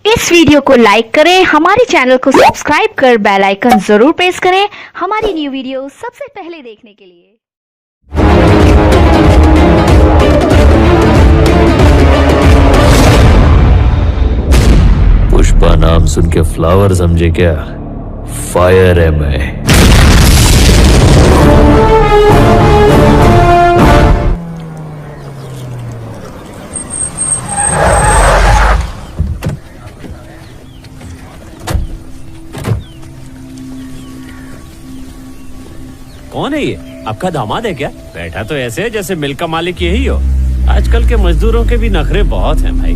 इस वीडियो को लाइक करें, हमारे चैनल को सब्सक्राइब कर बेल आइकन जरूर प्रेस करें हमारी न्यू वीडियो सबसे पहले देखने के लिए। पुष्पा नाम सुन के फ्लावर समझे क्या? फायर है मैं। कौन है ये? आपका दामाद है क्या? बैठा तो ऐसे है जैसे मिल का मालिक यही हो। आजकल के मजदूरों के भी नखरे बहुत हैं भाई।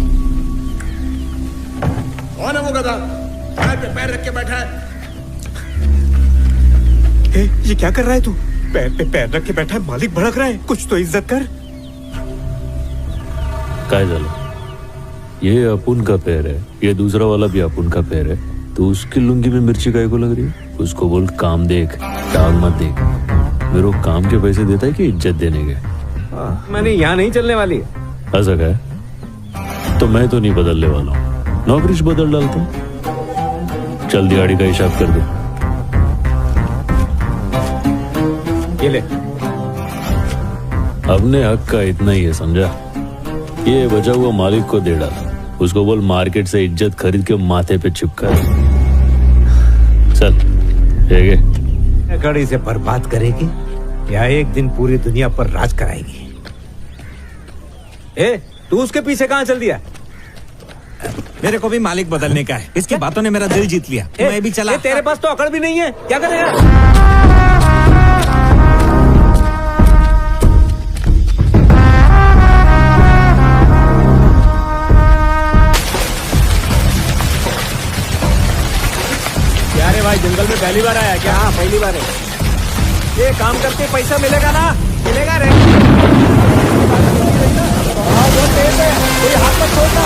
कौन है वो गधा? पैर पे पैर रख के बैठा है। ये क्या कर रहा है तू? पैर पे पैर रख के बैठा है, मालिक भड़क रहा है, कुछ तो इज्जत कर। काय झालं? ये अपुन का पैर है, ये दूसरा वाला भी अपुन का पैर है, तो उसकी लुंगी में मिर्ची काय को लग रही है? उसको बोल काम देख, टांग मत देख। मेरे को काम के पैसे देता है कि इज्जत देने के? मैंने यहाँ नहीं चलने वाली। ऐसा क्या है? तो मैं तो नहीं बदलने वाला हूँ, नौकरी से बदल डालता हूँ। चल दिहाड़ी का हिसाब कर दे। ये ले। अपने हक का इतना ही है, समझा? ये बचा हुआ मालिक को दे डाल, उसको बोल मार्केट से इज्जत खरीद के माथे पे चिपका। चल ठीक है। कड़ी से बर्बाद करेगी या एक दिन पूरी दुनिया पर राज कराएगी? तू उसके पीछे कहाँ चल दिया? मेरे को भी मालिक बदलने का है। इसकी बातों ने मेरा दिल जीत लिया। मैं भी चला। तेरे पास तो अकड़ भी नहीं है, क्या करेगा? भाई जंगल में पहली बार आया क्या? हाँ पहली बार है। ये काम करके पैसा मिलेगा ना? मिलेगा रे। बहुत तेज है, कोई हाथ मत छोड़ना।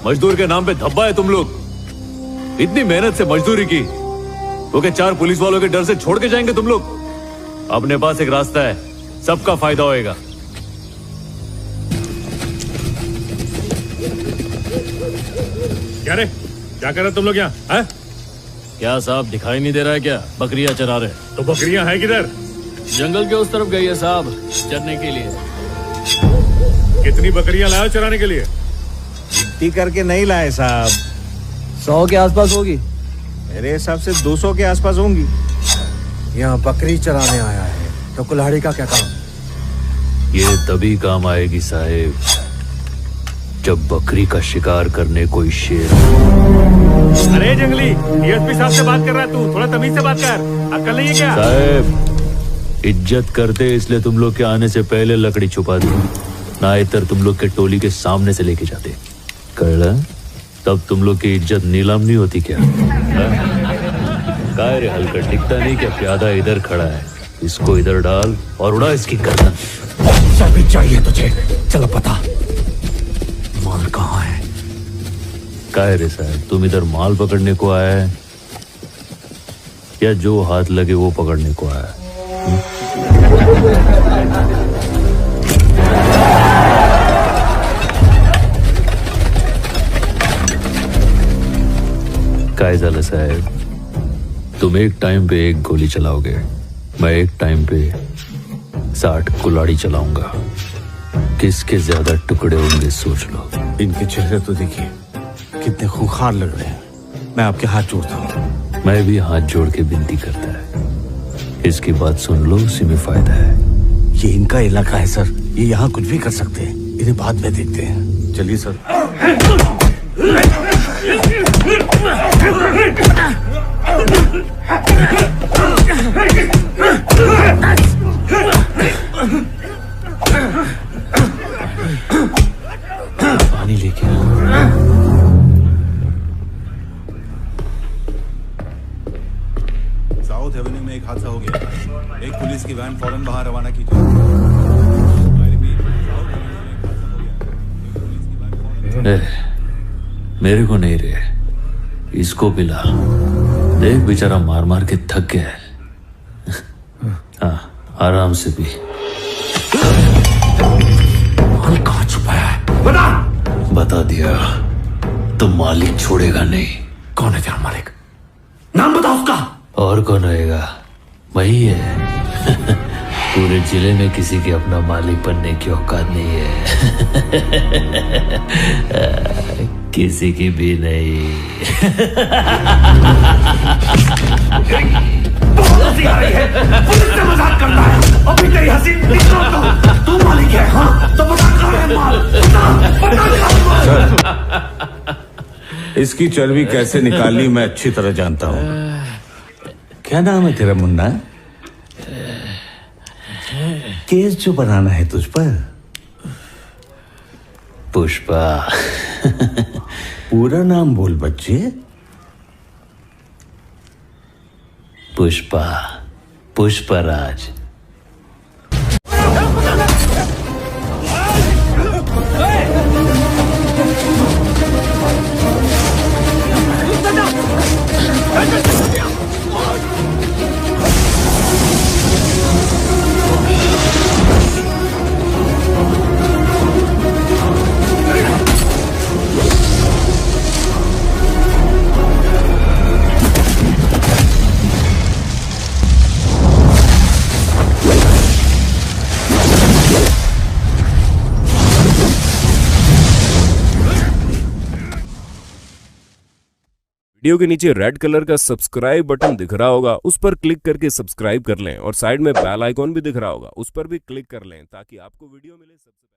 मजदूर के नाम पे धब्बा है तुम लोग। इतनी मेहनत से मजदूरी की, वो के 4 पुलिस वालों के डर से छोड़ के जाएंगे तुम लोग? अपने पास एक रास्ता है, सबका फायदा होएगा। क्या रे? क्या कर रहे तुम लोग यहाँ? क्या साहब दिखाई नहीं दे रहा है क्या? बकरियां चरा रहे। तो बकरियां है किधर? जंगल के उस तरफ गई है साहब, चरने के लिए। कितनी बकरियां लाए चराने के लिए? गिनती करके नहीं लाए साहब। 100 के आसपास होगी। मेरे हिसाब से 200 के आसपास होंगी। यहाँ बकरी चराने आया है तो कुल्हाड़ी का क्या काम? ये तभी काम आएगी साहेब, जब बकरी का शिकार करने कोई शेर। अरे जंगली, डीएसपी साहब से बात कर रहा है तू, थोड़ा तमीज से बात कर। अक्ल नहीं है क्या? साहेब इज्जत करते इसलिए तुम लोग के आने से पहले लकड़ी छुपा दी, ना इतर तुम लोग के टोली के सामने से लेके जाते। कल तब तुम लोग की इज्जत नीलाम नहीं होती क्या? काय रे हल्का टिकता नहीं क्या? प्यादा इधर खड़ा है, इसको इधर डाल और उड़ा इसकी गर्दन। सब चाहिए तुझे, चलो पता माल कहाँ है? काय रे साहब, तुम इधर माल पकड़ने को आया है या जो हाथ लगे वो पकड़ने को आया है? काय झालं साहेब, तुम एक टाइम पे 1 गोली चलाओगे, मैं एक टाइम पे 60 कुल्हाड़ी चलाऊंगा। किसके ज्यादा टुकड़े होंगे सोच लो। इनके चेहरे तो देखिए कितने खूंखार लग रहे हैं। मैं आपके हाथ जोड़ता हूँ, मैं भी हाथ जोड़ के विनती करता है, इसकी बात सुन लो, उसी में फायदा है। ये इनका इलाका है सर, ये यहाँ कुछ भी कर सकते हैं, इन्हें बाद में देखते हैं। चलिए सर। पानी लेके आओ। साउथ एवेन्यू में एक हादसा हो गया। एक पुलिस की वैन फौरन वहां रवाना कीजिए। मेरे को नहीं रे, इसको पिला। देख बेचारा मार मार के थक गया है। हाँ, आराम से पी। माल कहाँ छुपा है? बता दिया तो मालिक छोड़ेगा नहीं। कौन है तेरा मालिक? नाम बताओ उसका। और कौन होएगा? वही है। पूरे जिले में किसी के अपना मालिक बनने की औकात नहीं है। किसी की भी नहीं। पुलिस से मजाक करता है। अभी तेरी हंसी तू मालिक है, हाँ? तो बता कहाँ है माल? इसकी चर्बी कैसे निकालनी मैं अच्छी तरह जानता हूँ। क्या नाम है तेरा मुन्ना? केस जो बनाना है तुझ पर? पुष्पा। पूरा नाम बोल बच्चे। पुष्पा, पुष्पराज। वीडियो के नीचे रेड कलर का सब्सक्राइब बटन दिख रहा होगा, उस पर क्लिक करके सब्सक्राइब कर लें और साइड में बेल आइकॉन भी दिख रहा होगा, उस पर भी क्लिक कर लें ताकि आपको वीडियो मिले सबसे